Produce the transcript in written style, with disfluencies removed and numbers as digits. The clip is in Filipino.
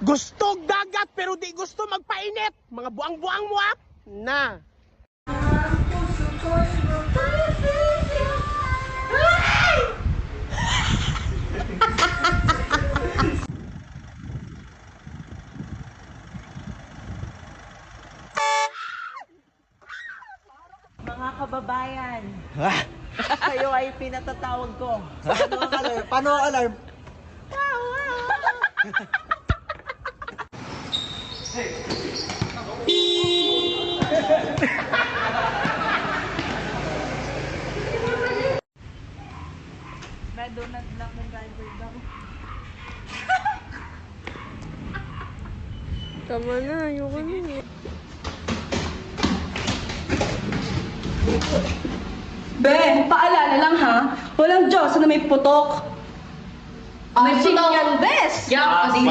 Gusto dagat pero di gusto magpainit. Mga buang-buang mo ah. Na. Mga kababayan, kayo ay pinatatawag ko. Paano ang alarm? Paano ang alarm? May donut lang ng driver daw. Tama na, ayoko na. Be, paalala lang ha. Walang Diyos na may putok. May putok yan, bes! Yak, kasi